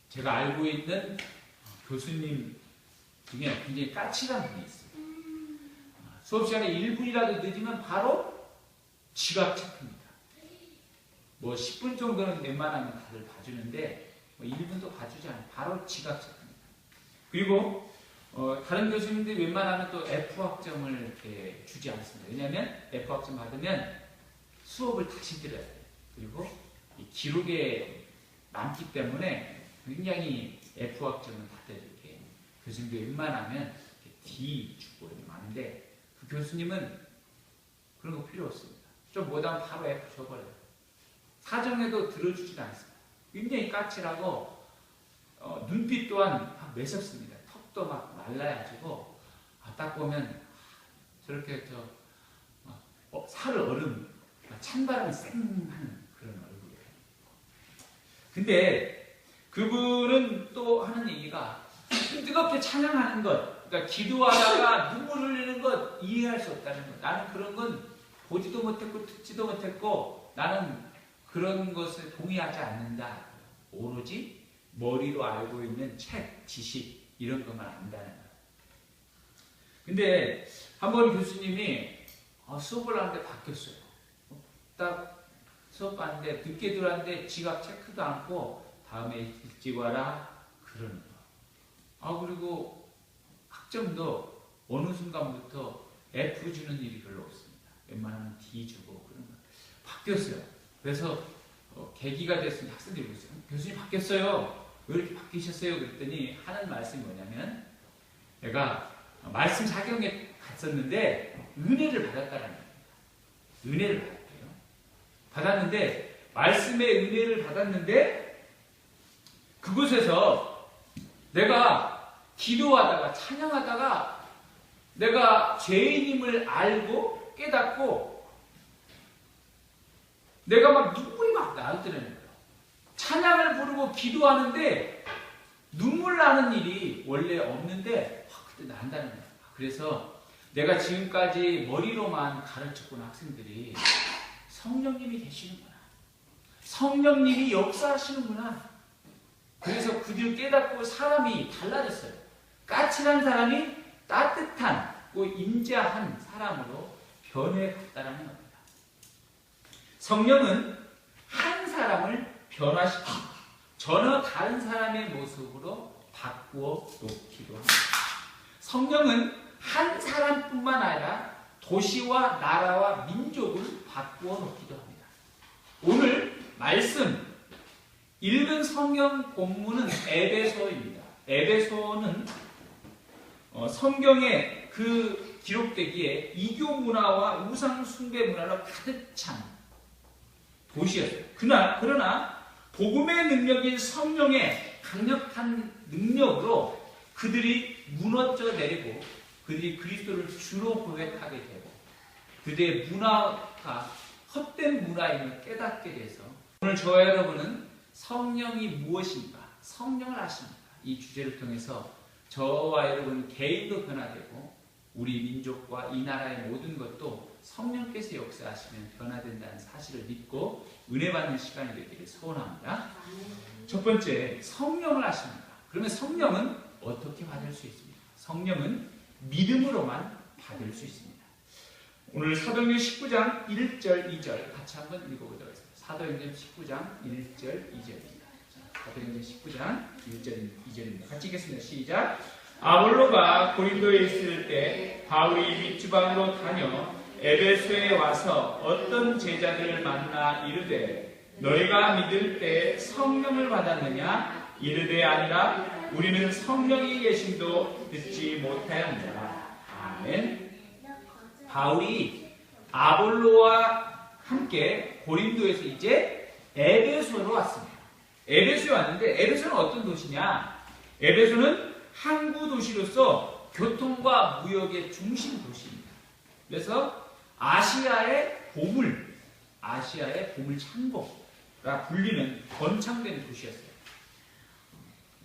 제가 알고 있는 교수님 중에 굉장히 까칠한 분이 있어요. 수업 시간에 1분이라도 늦으면 바로 지각 체크입니다. 뭐 10분 정도는 웬만하면 다들 봐주는데 뭐 1분도 봐주지 않아요. 바로 지각 체크입니다. 그리고 다른 교수님들이 웬만하면 또 F학점을 이렇게 주지 않습니다. 왜냐하면 F학점 받으면 수업을 다시 들어야 돼요. 그리고 이 기록에 남기 때문에 굉장히 F학점은 다들 이렇게 교수님들 웬만하면 이렇게 D 주고 이렇게 많은데 그 교수님은 그런 거 필요 없습니다. 좀 못하면 바로 F 줘버려요. 사정에도 들어주지도 않습니다. 굉장히 까칠하고 눈빛 또한 막 매섭습니다. 턱도 막 말라가지고 딱 보면 저렇게 살을 얼음 찬바람이 쌩하는 그런 얼굴이에요. 근데 그분은 또 하는 얘기가 뜨겁게 찬양하는 것, 그러니까 기도하다가 눈물 흘리는 것 이해할 수 없다는 것. 나는 그런 건 보지도 못했고 듣지도 못했고 나는 그런 것에 동의하지 않는다. 오로지 머리로 알고 있는 책, 지식 이런 것만 안다는 거예요. 근데 한 번 교수님이 수업을 하는데 바뀌었어요. 딱 수업 봤는데 늦게 들어왔는데 지각 체크도 않고 다음에 일찍 와라 그러는 거. 그리고 학점도 어느 순간부터 F 주는 일이 별로 없습니다. 웬만하면 D 주고 그런 거. 바뀌었어요. 그래서 계기가 됐으니 학생들이 그랬어요. 교수님 바뀌었어요. 왜 이렇게 바뀌셨어요? 그랬더니 하는 말씀이 뭐냐면 내가 말씀 작용에 갔었는데 은혜를 받았다는 겁니다. 은혜를 받았대요. 받았는데 말씀의 은혜를 받았는데 그곳에서 내가 기도하다가 찬양하다가 내가 죄인임을 알고 깨닫고 내가 막 눈물이 막 나더라는 거예요. 찬양을 부르고 기도하는데 눈물 나는 일이 원래 없는데 그때 난다는 거예요. 그래서 내가 지금까지 머리로만 가르쳤던 학생들이 성령님이 계시는구나. 성령님이 역사하시는구나. 그래서 그들 깨닫고 사람이 달라졌어요. 까칠한 사람이 따뜻한, 인자한 사람으로 변해갔다는 겁니다. 성령은 한 사람을 변화시킵니다. 전혀 다른 사람의 모습으로 바꾸어 놓기도 합니다. 성령은 한 사람뿐만 아니라 도시와 나라와 민족을 바꾸어 놓기도 합니다. 오늘 말씀 읽은 성경 본문은 에베소입니다. 에베소는 성경에 그 기록되기에 이교 문화와 우상 숭배 문화로 가득 찬 도시였어요. 그러나 복음의 능력인 성령의 강력한 능력으로 그들이 무너져 내리고 그들이 그리스도를 주로 고백하게 되고 그들의 문화가 헛된 문화임을 깨닫게 돼서 오늘 저와 여러분은 성령이 무엇인가, 성령을 아십니까? 이 주제를 통해서 저와 여러분 개인도 변화되고 우리 민족과 이 나라의 모든 것도 성령께서 역사하시면 변화된다는 사실을 믿고 은혜 받는 시간이 되기를 소원합니다. 첫 번째, 성령을 아십니까? 그러면 성령은 어떻게 받을 수 있습니까? 성령은 믿음으로만 받을 수 있습니다. 오늘 사도행전 19장 1절 2절 같이 한번 읽어보도록 하겠습니다. 사도행전 19장 1절 2절입니다. 사도행전 19장 1절 2절입니다. 같이 읽겠습니다. 시작. 아볼로가 고린도에 있을 때 바울이 밑지방으로 다녀 에베소에 와서 어떤 제자들을 만나 이르되 너희가 믿을 때 성령을 받았느냐? 이르되 아니라 우리는 성령이 계심도 듣지 못하였느니라. 아멘. 바울이 아볼로와 함께 고린도에서 이제 에베소로 왔습니다. 에베소에 왔는데 에베소는 어떤 도시냐? 에베소는 항구 도시로서 교통과 무역의 중심 도시입니다. 그래서 아시아의 보물 창고라 불리는 번창된 도시였어요.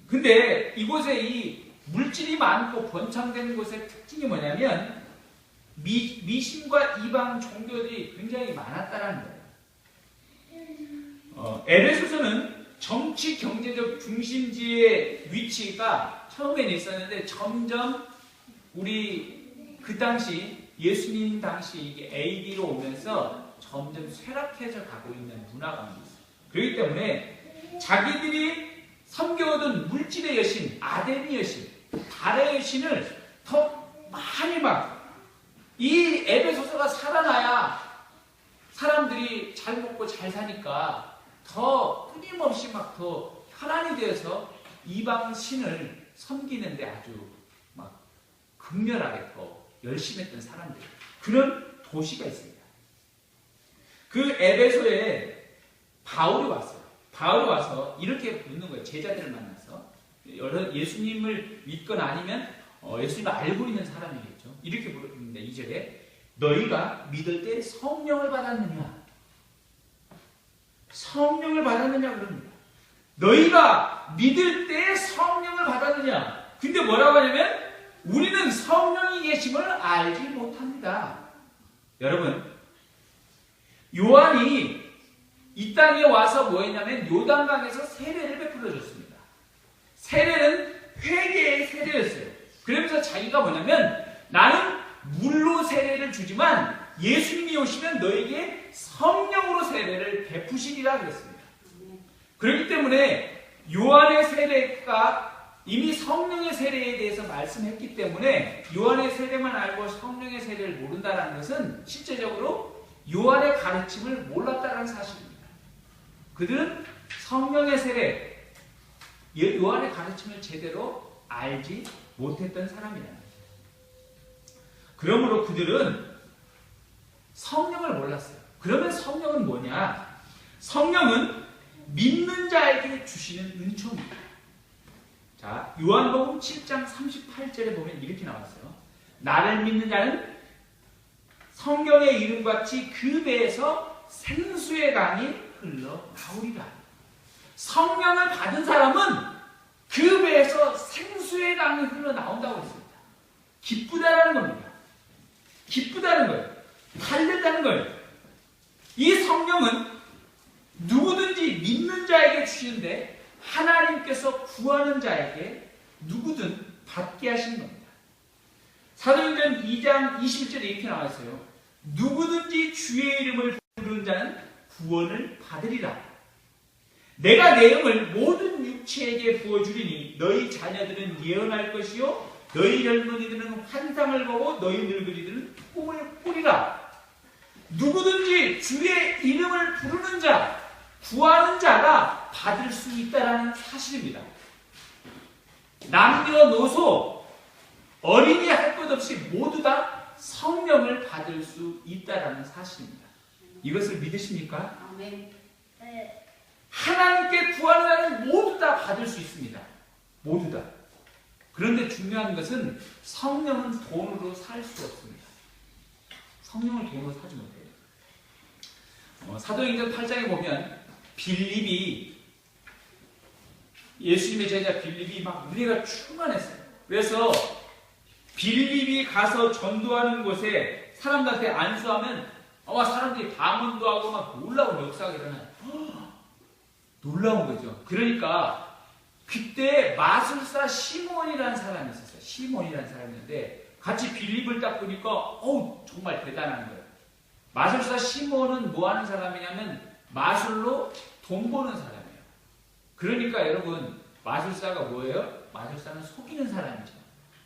근데 이곳에 이 물질이 많고 번창된 곳의 특징이 뭐냐면 미신과 이방 종교들이 굉장히 많았다는 거예요. 에베소서는 정치 경제적 중심지의 위치가 처음엔 있었는데 점점 우리 그 당시 예수님 당시 이게 AD로 오면서 점점 쇠락해져 가고 있는 문화가 있어요. 그렇기 때문에 자기들이 섬겨오던 물질의 여신, 아덴의 여신, 달의 여신을 더 많이 이 에베소서가 살아나야 사람들이 잘 먹고 잘 사니까 더 끊임없이 더 혈안이 되어서 이방 신을 섬기는데 아주 극렬하게 더 열심히 했던 사람들, 그런 도시가 있습니다. 그 에베소에 바울이 왔어요. 바울이 와서 이렇게 묻는 거예요. 제자들을 만나서 예수님을 믿거나 아니면 예수님을 알고 있는 사람이겠죠. 이렇게 물었는데 2절에 너희가 믿을 때 성령을 받았느냐? 성령을 받았느냐 그럽니다. 너희가 믿을 때 성령을 받았느냐? 근데 뭐라고 하냐면 우리는 성령이 계심을 알지 못합니다. 여러분, 요한이 이 땅에 와서 뭐 했냐면 요단강에서 세례를 베풀어 줬습니다. 세례는 회개의 세례였어요. 그러면서 자기가 뭐냐면 나는 물로 세례를 주지만 예수님이 오시면 너에게 성령으로 세례를 베푸시리라 그랬습니다. 그렇기 때문에 요한의 세례가 이미 성령의 세례에 대해서 말씀했기 때문에 요한의 세례만 알고 성령의 세례를 모른다는 것은 실제적으로 요한의 가르침을 몰랐다는 사실입니다. 그들은 성령의 세례, 요한의 가르침을 제대로 알지 못했던 사람이라는 거죠. 그러므로 그들은 성령을 몰랐어요. 그러면 성령은 뭐냐? 성령은 믿는 자에게 주시는 은총입니다. 자, 요한복음 7장 38절에 보면 이렇게 나왔어요. 나를 믿는 자는 성경의 이름같이 그 배에서 생수의 강이 흘러나오리라. 성령을 받은 사람은 그 배에서 생수의 강이 흘러나온다고 했습니다. 기쁘다라는 겁니다. 기쁘다는 거예요. 달렸다는 거예요. 이 성령은 누구든지 믿는 자에게 주시는데 하나님께서 구하는 자에게 누구든 받게 하시는 겁니다. 사도행전 2장 21절에 이렇게 나와 있어요. 누구든지 주의 이름을 부르는 자는 구원을 받으리라. 내가 내 영을 모든 육체에게 부어주리니 너희 자녀들은 예언할 것이요 너희 젊은이들은 환상을 보고 너희 늙은이들은 꿈을 꾸리라. 누구든지 주의 이름을 부르는 자, 구하는 자가 받을 수 있다는 사실입니다. 남녀노소, 어린이 할 것 없이 모두 다 성령을 받을 수 있다는 사실입니다. 이것을 믿으십니까? 아멘. 네. 하나님께 구하는 자는 모두 다 받을 수 있습니다. 모두 다. 그런데 중요한 것은 성령은 돈으로 살 수 없습니다. 성령을 돈으로 사지 못해요. 사도행전 8장에 보면 빌립이, 예수님의 제자 빌립이 막 은혜가 충만했어요. 그래서 빌립이 가서 전도하는 곳에 사람들한테 안수하면 아마 사람들이 방언도 하고 막 놀라운 역사가 일어나요. 놀라운 거죠. 그러니까 그때 마술사 시몬이라는 사람이 있었어요. 시몬이라는 사람이었는데 같이 빌립을 딱 보니까 정말 대단한 거예요. 마술사 시몬은 뭐 하는 사람이냐면 마술로 돈 버는 사람이에요. 그러니까 여러분, 마술사가 뭐예요? 마술사는 속이는 사람이죠.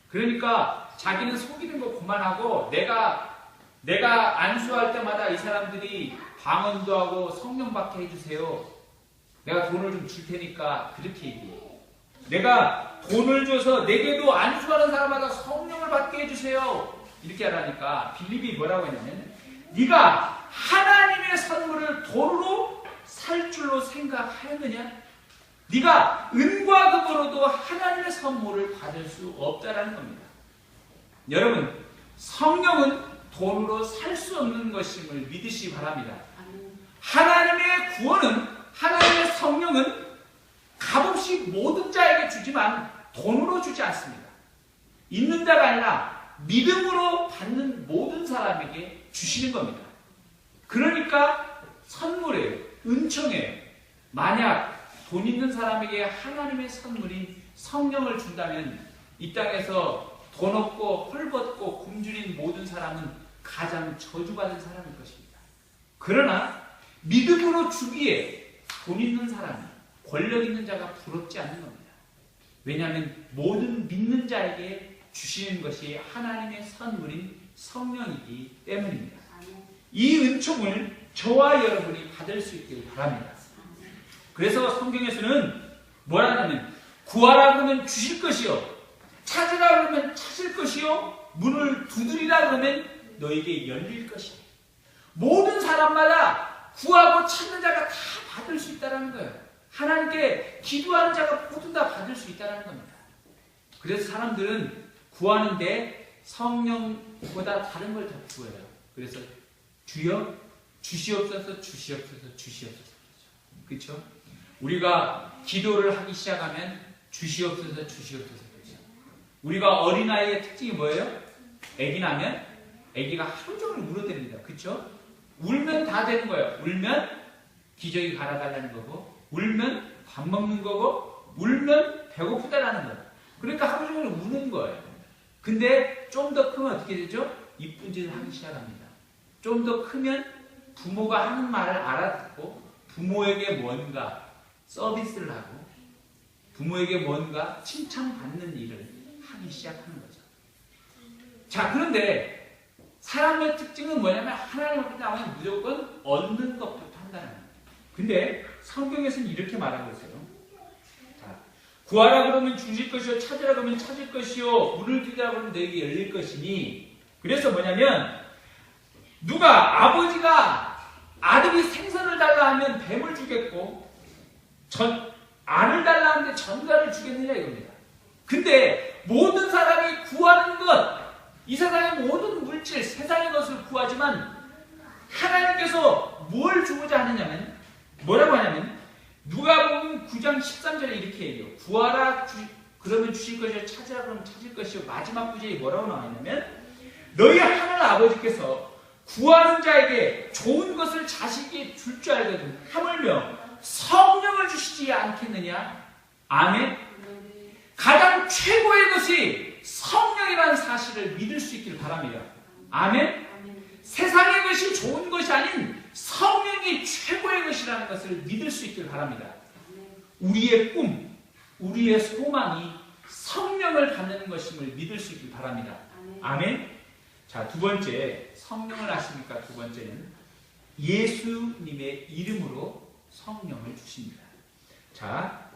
그러니까 자기는 속이는 거 그만하고 내가 안수할 때마다 이 사람들이 방언도 하고 성령 받게 해주세요. 내가 돈을 좀 줄 테니까 그렇게 얘기해요. 내가 돈을 줘서 내게도 안수하는 사람마다 성령을 받게 해주세요. 이렇게 하라니까 빌립이 뭐라고 했냐면 네가 하나님의 선물을 돈으로 살 줄로 생각하였느냐? 네가 은과 금으로도 하나님의 선물을 받을 수 없다라는 겁니다. 여러분, 성령은 돈으로 살 수 없는 것임을 믿으시기 바랍니다. 하나님의 구원은, 하나님의 성령은 값없이 모든 자에게 주지만 돈으로 주지 않습니다. 있는 자가 아니라 믿음으로 받는 모든 사람에게 주시는 겁니다. 그러니까 선물이에요. 은총이에요. 만약 돈 있는 사람에게 하나님의 선물인 성령을 준다면 이 땅에서 돈 없고 헐벗고 굶주린 모든 사람은 가장 저주받은 사람일 것입니다. 그러나 믿음으로 주기에 돈 있는 사람이, 권력 있는 자가 부럽지 않는 겁니다. 왜냐하면 모든 믿는 자에게 주시는 것이 하나님의 선물인 성령이기 때문입니다. 이 은총을 저와 여러분이 받을 수 있길 바랍니다. 그래서 성경에서는 뭐라 하냐면 구하라 그러면 주실 것이요, 찾으라 그러면 찾을 것이요, 문을 두드리라 그러면 너에게 열릴 것이요. 모든 사람마다 구하고 찾는 자가 다 받을 수 있다는 거예요. 하나님께 기도하는 자가 모두 다 받을 수 있다는 겁니다. 그래서 사람들은 구하는데 성령보다 다른 걸 더 구해요. 그래서 주여 주시옵소서, 주시옵소서, 주시옵소서. 그렇죠? 우리가 기도를 하기 시작하면 주시옵소서, 주시옵소서. 그렇죠? 우리가 어린아이의 특징이 뭐예요? 아기 나면 아기가 하루 종일 울어댑니다. 그렇죠? 울면 다 되는 거예요. 울면 기저귀 갈아달라는 거고, 울면 밥 먹는 거고, 울면 배고프다라는 거예요. 그러니까 하루 종일 우는 거예요. 근데 좀 더 크면 어떻게 되죠? 이쁜 짓을 하기 시작합니다. 좀 더 크면 부모가 하는 말을 알아듣고 부모에게 뭔가 서비스를 하고 부모에게 뭔가 칭찬받는 일을 하기 시작하는 거죠. 자, 그런데 사람의 특징은 뭐냐면 하나님 앞에 나오면 무조건 얻는 것부터 한다는 거예요. 근데 성경에서는 이렇게 말하고 있어요. 자, 구하라 그러면 주실 것이요, 찾으라 그러면 찾을 것이요, 문을 두드리라 그러면 너에게 열릴 것이니. 그래서 뭐냐면 누가 아버지가 아들이 생선을 달라 하면 뱀을 주겠고 알을 달라 하는데 전갈을 주겠느냐 이겁니다. 근데 모든 사람이 구하는 것, 이 세상의 모든 물질, 세상의 것을 구하지만 하나님께서 뭘 주고자 하느냐면 뭐라고 하냐면 누가복음 9장 13절에 이렇게 얘기해요. 구하라 그러면 주실 것이요, 찾으라 그러면 찾을 것이요. 마지막 구절이 뭐라고 나와있냐면 너희 하늘 아버지께서 구하는 자에게 좋은 것을 자식이 줄 줄 알거든 하물며 성령을 주시지 않겠느냐. 아멘. 가장 최고의 것이 성령이라는 사실을 믿을 수 있기를 바랍니다. 아멘. 세상의 것이 좋은 것이 아닌 성령이 최고의 것이라는 것을 믿을 수 있기를 바랍니다. 우리의 꿈, 우리의 소망이 성령을 받는 것임을 믿을 수 있기를 바랍니다. 아멘. 자, 두 번째, 성령을 아십니까? 두 번째는 예수님의 이름으로 성령을 주십니다. 자,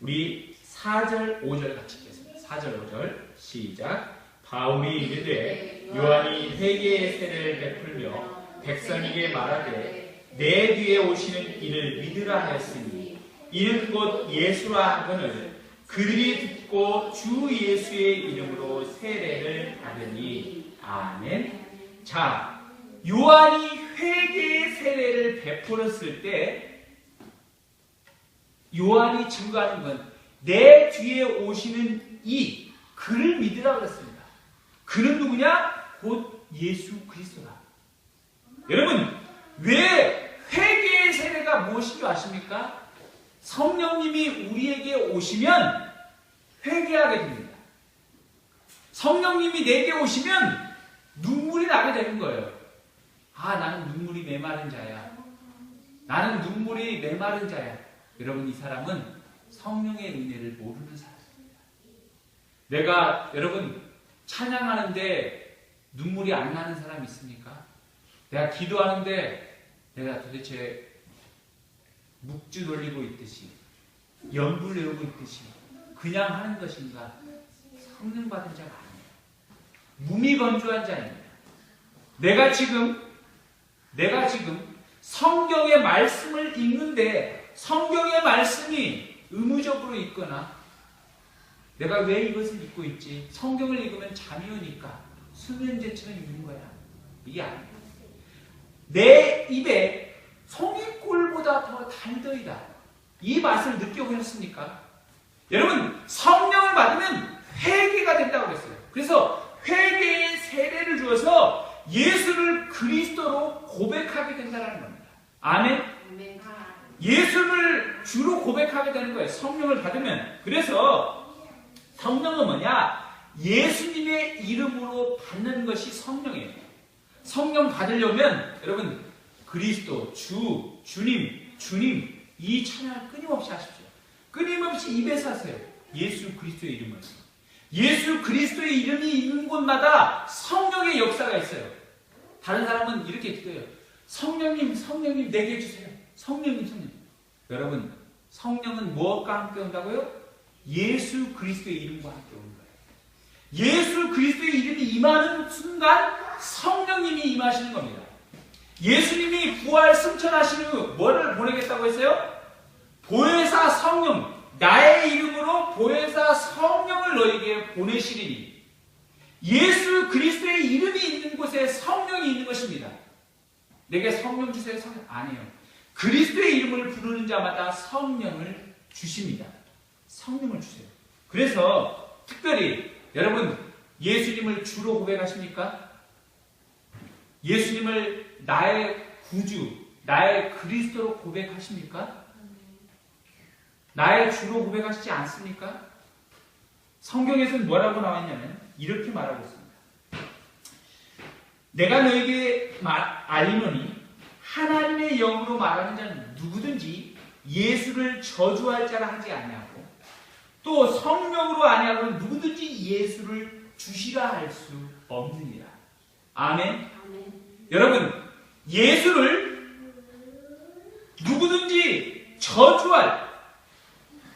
우리 4절, 5절 같이 읽겠습니다. 4절, 5절 시작. 바울이 이르되 요한이 회개의 세례를 베풀며 백성에게 말하되 내 뒤에 오시는 이를 믿으라 하였으니 이는 곧 예수라 하거늘 그들이 듣고 주 예수의 이름으로 세례를 받으니. 아멘. 자, 요한이 회개의 세례를 베풀었을 때 요한이 증거하는 건 내 뒤에 오시는 이 그를 믿으라 그랬습니다. 그는 누구냐? 곧 예수 그리스도다. 여러분, 왜 회개의 세례가 무엇인 줄 아십니까? 성령님이 우리에게 오시면 회개하게 됩니다. 성령님이 내게 오시면 눈물이 나게 되는 거예요. 아, 나는 눈물이 메마른 자야. 나는 눈물이 메마른 자야. 여러분, 이 사람은 성령의 은혜를 모르는 사람입니다. 내가 여러분 찬양하는데 눈물이 안 나는 사람 있습니까? 내가 기도하는데 내가 도대체 묵주 돌리고 있듯이 연불 외우고 있듯이 그냥 하는 것인가? 성령 받은 자가 아니에요. 무미건조한 자입니다. 내가 지금 성경의 말씀을 읽는데 성경의 말씀이 의무적으로 있거나 내가 왜 이것을 읽고 있지? 성경을 읽으면 잠이 오니까 수면제처럼 읽는 거야. 이게 아니에요. 내 입에 송이꿀보다 더 달더이다. 이 맛을 느껴보셨습니까? 여러분, 성령을 받으면 회개가 된다고 그랬어요. 그래서 회개의 세례를 주어서 예수를 그리스도로 고백하게 된다는 겁니다. 아멘. 예수를 주로 고백하게 되는 거예요. 성령을 받으면. 그래서 성령은 뭐냐? 예수님의 이름으로 받는 것이 성령이에요. 성령 받으려면 여러분 그리스도, 주, 주님 이 찬양을 끊임없이 하십시오. 끊임없이 입에서 하세요. 예수 그리스도의 이름을. 예수 그리스도의 이름이 있는 곳마다 성령의 역사가 있어요. 다른 사람은 이렇게 기도해요. 성령님 내게 해주세요. 성령님. 여러분 성령은 무엇과 함께 온다고요? 예수 그리스도의 이름과 함께 오는 거예요. 예수 그리스도의 이름이 임하는 순간 성령님이 임하시는 겁니다. 예수님이 부활 승천하신 후 뭐를 보내겠다고 했어요? 보혜사 성령, 나의 이름으로 보혜사 성령을 너에게 보내시리니. 예수 그리스도의 이름이 있는 곳에 성령이 있는 것입니다. 내게 성령 주세요. 성령 아니에요. 그리스도의 이름을 부르는 자마다 성령을 주십니다. 성령을 주세요. 그래서 특별히 여러분 예수님을 주로 고백하십니까? 예수님을 나의 구주, 나의 그리스도로 고백하십니까? 나의 주로 고백하시지 않습니까? 성경에서는 뭐라고 나왔냐면 이렇게 말하고 있습니다. 내가 너에게 알리노니 하나님의 영으로 말하는 자는 누구든지 예수를 저주할 자라 하지 아니하고 또 성령으로 아니하고 누구든지 예수를 주시라 할 수 없느니라. 아멘. 여러분 예수를 누구든지 저주할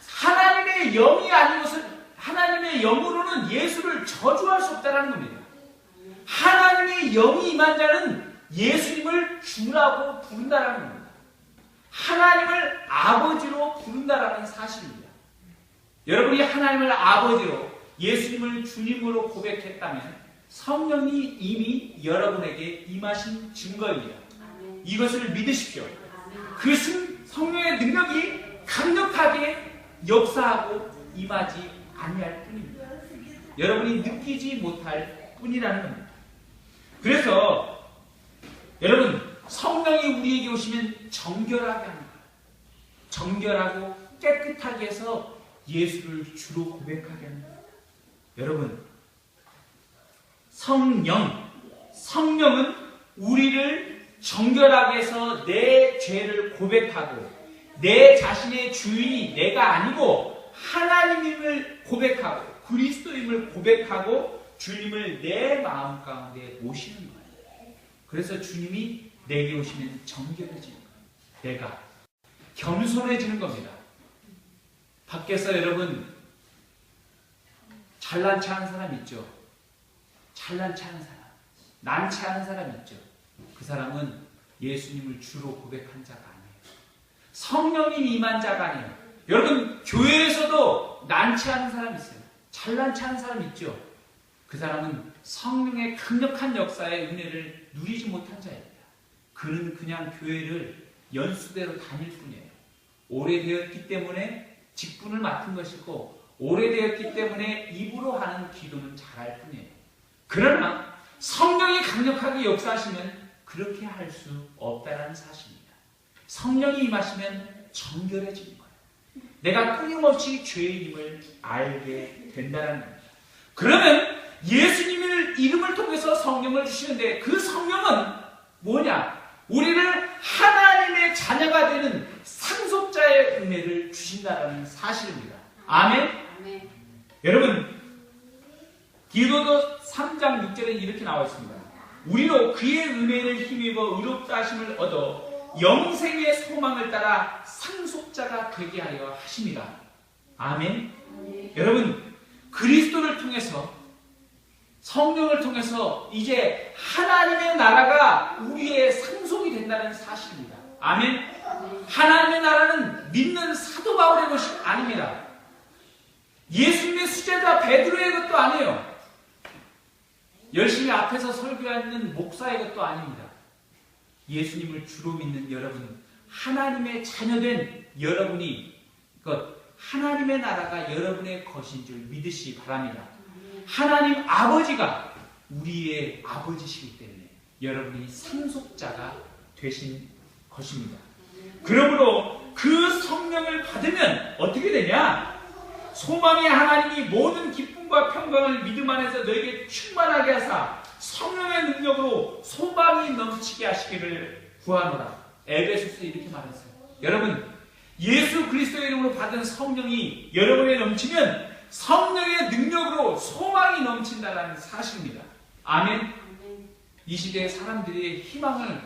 하나님의 영이 아닌 것은 하나님의 영으로는 예수를 저주할 수 없다는 겁니다. 하나님의 영이 임한 자는 예수님을 주라고 부른다는 겁니다. 하나님을 아버지로 부른다는 사실입니다. 여러분이 하나님을 아버지로 예수님을 주님으로 고백했다면 성령이 이미 여러분에게 임하신 증거입니다. 이것을 믿으십시오. 그 성령의 능력이 강력하게 역사하고 임하지 아니할 뿐입니다. 여러분이 느끼지 못할 뿐이라는 겁니다. 그래서 여러분 성령이 우리에게 오시면 정결하게 합니다. 정결하고 깨끗하게 해서 예수를 주로 고백하게 합니다. 여러분 성령은 우리를 정결하게 해서 내 죄를 고백하고 내 자신의 주인이 내가 아니고 하나님임을 고백하고 그리스도임을 고백하고 주님을 내 마음 가운데 모시는 거예요. 그래서 주님이 내게 오시면 정결해지는 거예요. 내가 겸손해지는 겁니다. 밖에서 여러분 잘난 체하는 사람 있죠? 잘난 체하는 사람, 난체하는 사람 있죠? 그 사람은 예수님을 주로 고백한 자가 아니에요. 성령이 임한 자가 아니에요. 여러분 교회에서도 난체하는 사람 있어요. 잘난 체하는 사람 있죠? 그 사람은 성령의 강력한 역사의 은혜를 누리지 못한 자입니다. 그는 그냥 교회를 연수대로 다닐 뿐이에요. 오래되었기 때문에 직분을 맡은 것이고 오래되었기 때문에 입으로 하는 기도는 잘할 뿐이에요. 그러나 성령이 강력하게 역사하시면 그렇게 할 수 없다는 사실입니다. 성령이 임하시면 정결해지는 거예요. 내가 끊임없이 죄인임을 알게 된다는 겁니다. 그러면 예수님의 이름을 통해서 성령을 주시는데 그 성령은 뭐냐? 우리를 하나님의 자녀가 되는 상속자의 은혜를 주신다는 사실입니다. 아멘? 아멘. 여러분 디도서 3장 6절에 이렇게 나와 있습니다. 우리로 그의 은혜를 힘입어 의롭다 하심을 얻어 영생의 소망을 따라 상속자가 되게 하려 하십니다. 아멘? 여러분 그리스도를 통해서 성령을 통해서 이제 하나님의 나라가 우리의 상속이 된다는 사실입니다. 아멘? 하나님의 나라는 믿는 사도 바울의 것이 아닙니다. 예수님의 수제자 베드로의 것도 아니에요. 열심히 앞에서 설교하는 목사의 것도 아닙니다. 예수님을 주로 믿는 여러분, 하나님의 자녀된 여러분이 하나님의 나라가 여러분의 것인 줄 믿으시기 바랍니다. 하나님 아버지가 우리의 아버지시기 때문에 여러분이 상속자가 되신 것입니다. 그러므로 그 성령 성령을 받으면 어떻게 되냐? 소망의 하나님이 모든 기쁨과 평강을 믿음 안에서 너에게 충만하게 하사 성령의 능력으로 소망이 넘치게 하시기를 구하노라. 에베소서에 이렇게 말했어요. 여러분, 예수 그리스도의 이름으로 받은 성령이 여러분에 넘치면 성령의 능력으로 소망이 넘친다는 사실입니다. 아멘. 이 시대에 사람들이 희망을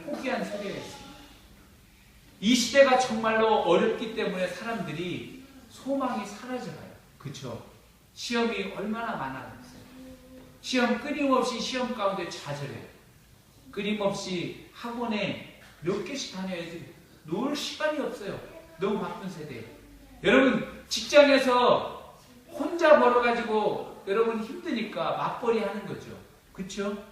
포기한 세대가 있습니다. 이 시대가 정말로 어렵기 때문에 사람들이 소망이 사라져가요. 그렇죠? 시험이 얼마나 많아졌어요. 시험 끊임없이 시험 가운데 좌절해요. 끊임없이 학원에 몇 개씩 다녀야지 놀 시간이 없어요. 너무 바쁜 세대예요. 여러분, 직장에서 혼자 벌어가지고 여러분 힘드니까 맞벌이 하는 거죠. 그렇죠?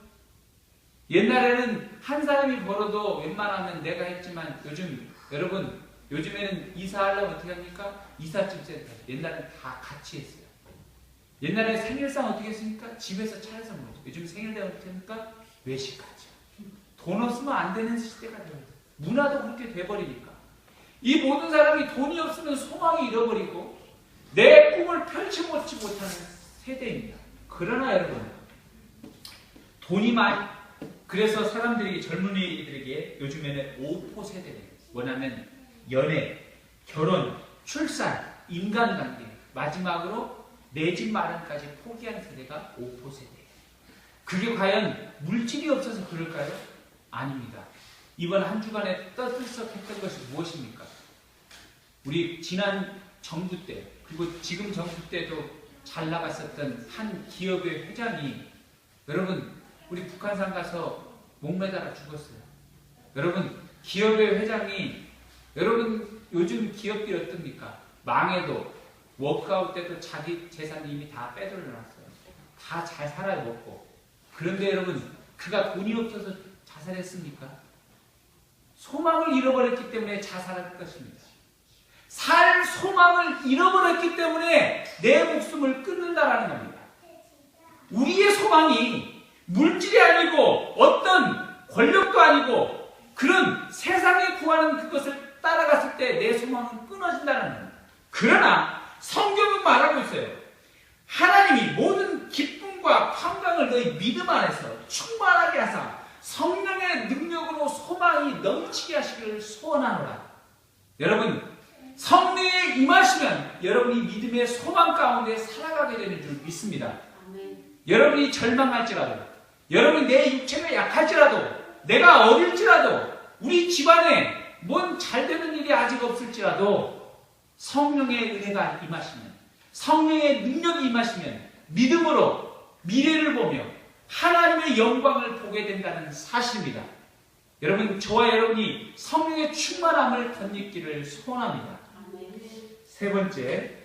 옛날에는 한 사람이 벌어도 웬만하면 내가 했지만 여러분 요즘에는 이사하려면 어떻게 합니까? 이삿짐 센터. 옛날에는 다 같이 했어요. 옛날에 생일상 어떻게 했습니까? 집에서 차려서 먹죠. 요즘 생일때 어떻게 합니까? 외식하죠. 돈 없으면 안 되는 시대가 되어요. 문화도 그렇게 돼버리니까. 이 모든 사람이 돈이 없으면 소망이 잃어버리고 내 꿈을 펼쳐보지 못하는 세대입니다. 그러나 여러분, 돈이 많이, 그래서 사람들이 젊은이들에게 요즘에는 5포 세대래요. 뭐냐면 연애, 결혼, 출산, 인간관계, 마지막으로 내 집 마련까지 포기한 세대가 5포 세대예요. 그게 과연 물질이 없어서 그럴까요? 아닙니다. 이번 한 주간에 떠들썩했던 것이 무엇입니까? 우리 지난 정부 때, 그리고 지금 정부 때도 잘 나갔었던 한 기업의 회장이, 여러분, 우리 북한산 가서 목매달아 죽었어요. 여러분, 기업의 회장이, 여러분, 요즘 기업들이 어떻습니까? 망해도, 워크아웃 때도 자기 재산 이미 다 빼돌려놨어요. 다 잘 살아요, 먹고. 그런데 여러분, 그가 돈이 없어서 자살했습니까? 소망을 잃어버렸기 때문에 자살할 것입니다. 살 소망을 잃어버렸기 때문에 내 목숨을 끊는다라는 겁니다. 우리의 소망이 물질이 아니고 어떤 권력도 아니고 그런 세상에 구하는 그것을 따라갔을 때 내 소망은 끊어진다는 겁니다. 그러나 성경은 말하고 있어요. 하나님이 모든 기쁨과 평강을 너희 믿음 안에서 충만하게 하사 성령의 능력으로 소망이 넘치게 하시기를 소원하노라. 여러분, 성령에 임하시면 여러분이 믿음의 소망 가운데 살아가게 되는 줄 믿습니다. 여러분이 절망할지라도, 여러분이 내 육체가 약할지라도, 내가 어릴지라도, 우리 집안에 뭔 잘되는 일이 아직 없을지라도 성령의 은혜가 임하시면, 성령의 능력이 임하시면 믿음으로 미래를 보며 하나님의 영광을 보게 된다는 사실입니다. 여러분, 저와 여러분이 성령의 충만함을 덧입기를 소원합니다. 세 번째,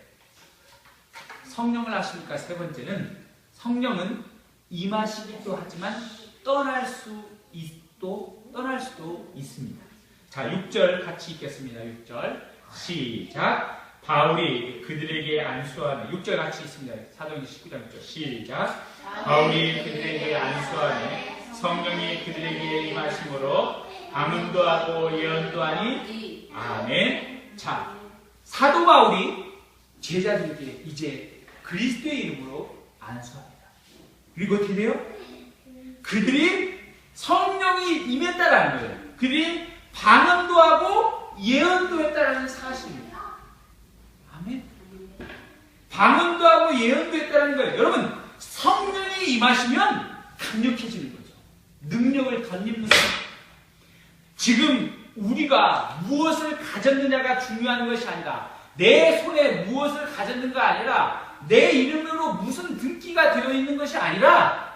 성령을 아십니까? 세 번째는 성령은 임하시기도 하지만 떠날 수도 있습니다. 자, 6절 같이 읽겠습니다. 6절 시작. 바울이 그들에게 안수하며, 6절 같이 있습니다. 사도행전 19장 6절 시작. 바울이 그들에게 안수하며 성령이 그들에게 임하심으로 방언도 하고 예언도 하니 아멘. 자, 사도 바울이 제자들에게 이제 그리스도의 이름으로 안수합니다. 그리고 어떻게 돼요? 그들이 성령이 임했다라는 거예요. 그들이 방언도 하고 예언도 했다라는 사실입니다. 아멘. 방언도 하고 예언도 했다라는 거예요. 여러분, 성령이 임하시면 강력해지는 거죠. 능력을 덧입는 거죠. 지금 우리가 무엇을 가졌느냐가 중요한 것이 아니라, 내 손에 무엇을 가졌는가 아니라, 내 이름으로 무슨 등기가 되어 있는 것이 아니라,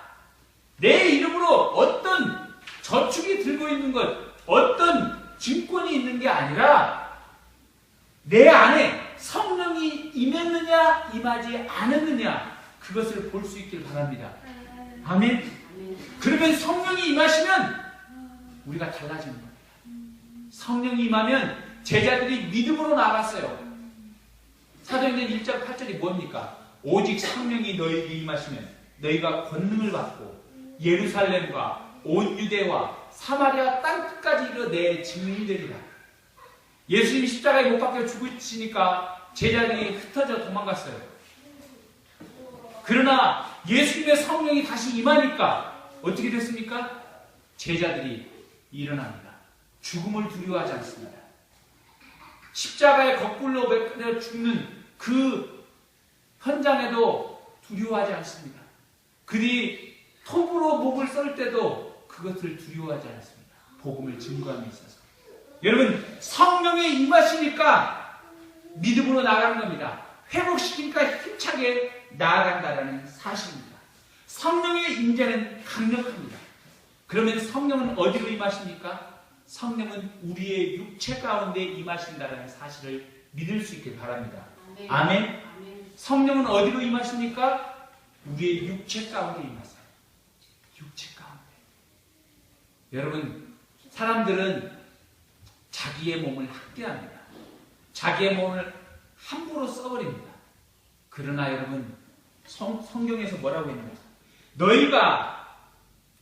내 이름으로 어떤 저축이 들고 있는 것, 어떤 증권이 있는 게 아니라, 내 안에 성령이 임했느냐 임하지 않았느냐, 그것을 볼 수 있길 바랍니다. 아멘. 그러면 성령이 임하시면 우리가 달라지는 거예요. 성령이 임하면 제자들이 믿음으로 나갔어요. 사도행전 1장 8절이 뭡니까? 오직 성령이 너희에게 임하시면 너희가 권능을 받고 예루살렘과 온 유대와 사마리아 땅끝까지 이르러 내 증인되리라. 예수님이 십자가에 못 박혀 죽으시니까 제자들이 흩어져 도망갔어요. 그러나 예수님의 성령이 다시 임하니까 어떻게 됐습니까? 제자들이 일어납니다. 죽음을 두려워하지 않습니다. 십자가에 거꾸로 매달려 죽는 그 현장에도 두려워하지 않습니다. 그들이 톱으로 목을 썰 때도 그것을 두려워하지 않습니다. 복음을 증거함에 있어서. 여러분, 성령이 임하시니까 믿음으로 나가는 겁니다. 회복시키니까 힘차게 나아간다는 사실입니다. 성령의 임재는 강력합니다. 그러면 성령은 어디로 임하십니까? 성령은 우리의 육체 가운데 임하신다는 사실을 믿을 수 있길 바랍니다. 아멘. 성령은 어디로 임하십니까? 우리의 육체 가운데 임하세요. 육체 가운데. 여러분, 사람들은 자기의 몸을 학대합니다. 자기의 몸을 함부로 써버립니다. 그러나 여러분, 성경에서 뭐라고 했느냐?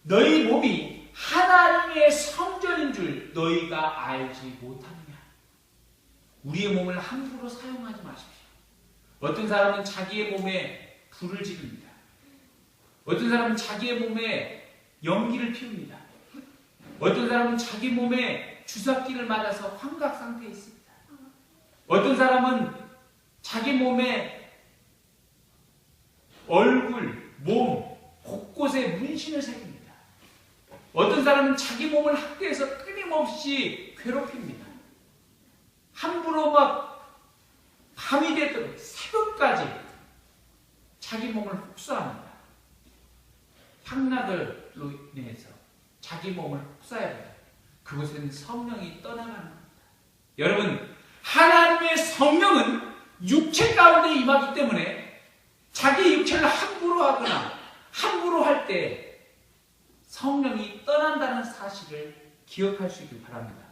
너희 몸이 하나님의 성전인 줄 너희가 알지 못하느냐? 우리의 몸을 함부로 사용하지 마십시오. 어떤 사람은 자기의 몸에 불을 지릅니다. 어떤 사람은 자기의 몸에 연기를 피웁니다. 어떤 사람은 자기 몸에 주사기를 맞아서 환각 상태에 있습니다. 어떤 사람은 자기 몸에 얼굴, 몸, 곳곳에 문신을 새깁니다. 어떤 사람은 자기 몸을 학대해서 끊임없이 괴롭힙니다. 함부로 막 밤이 되도록 새벽까지 자기 몸을 혹사합니다. 향락으로 인해서 자기 몸을 혹사해요. 그것은 성령이 떠나가는 겁니다. 여러분, 하나님의 성령은 육체 가운데 임하기 때문에 자기 육체를 함부로 하거나 함부로 할 때 성령이 떠난다는 사실을 기억할 수 있길 바랍니다.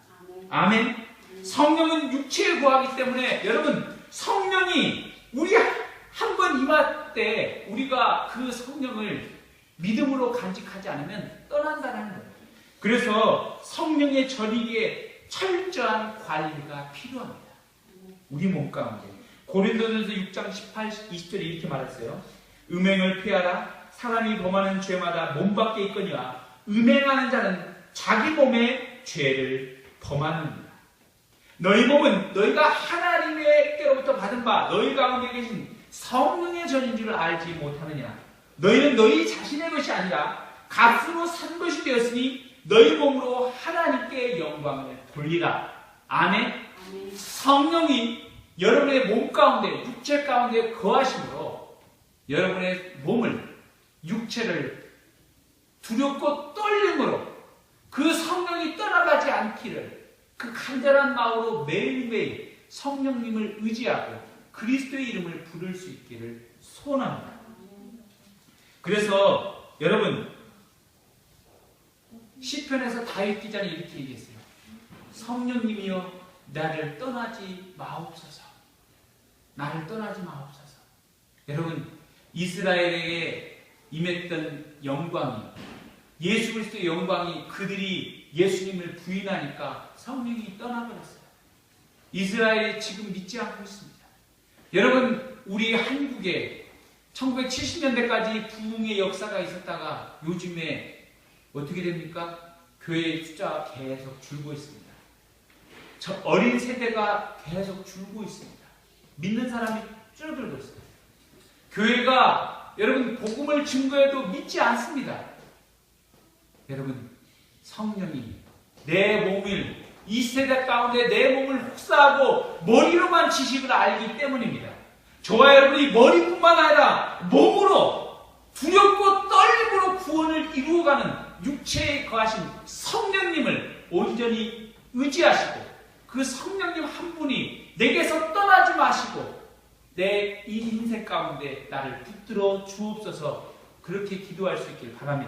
아멘. 성령은 육체에 거하기 때문에 여러분, 성령이 우리 한 번 임할 때 우리가 그 성령을 믿음으로 간직하지 않으면 떠난다는 거예요. 그래서 성령의 전이기에 철저한 관리가 필요합니다. 우리 몸 가운데. 고린도전서 6장 18, 20절에 이렇게 말했어요. 음행을 피하라. 사람이 범하는 죄마다 몸 밖에 있거니와 음행하는 자는 자기 몸의 죄를 범하느니라. 너희 몸은 너희가 하나님께로부터 받은 바 너희 가운데 계신 성령의 전인 줄 알지 못하느냐. 너희는 너희 자신의 것이 아니라 값으로 산 것이 되었으니 너희 몸으로 하나님께 영광을 돌리라. 아멘. 성령이 여러분의 몸 가운데, 육체 가운데 거하심으로 여러분의 몸을, 육체를 두렵고 떨림으로 그 성령이 떠나가지 않기를 그 간절한 마음으로 매일매일 성령님을 의지하고 그리스도의 이름을 부를 수 있기를 소원합니다. 그래서 여러분, 시편에서 다윗 기자는 이렇게 얘기했어요. 성령님이여 나를 떠나지 마옵소서. 나를 떠나지 마옵소서. 여러분, 이스라엘에게 임했던 영광이, 예수 그리스도의 영광이 그들이 예수님을 부인하니까 성령이 떠나버렸어요. 이스라엘이 지금 믿지 않고 있습니다. 여러분, 우리 한국에 1970년대까지 부흥의 역사가 있었다가 요즘에 어떻게 됩니까? 교회의 숫자가 계속 줄고 있습니다. 저 어린 세대가 계속 줄고 있습니다. 믿는 사람이 줄어들고 있습니다. 교회가 여러분 복음을 증거해도 믿지 않습니다. 여러분, 성령이 내 몸을, 이 세대 가운데 내 몸을 혹사하고 머리로만 지식을 알기 때문입니다. 저와 여러분이 머리뿐만 아니라 몸으로 두렵고 떨림으로 구원을 이루어가는 육체에 거하신 성령님을 온전히 의지하시고 그 성령님 한 분이 내게서 떠나지 마시고 내 이 인생 가운데 나를 붙들어 주옵소서, 그렇게 기도할 수 있길 바랍니다.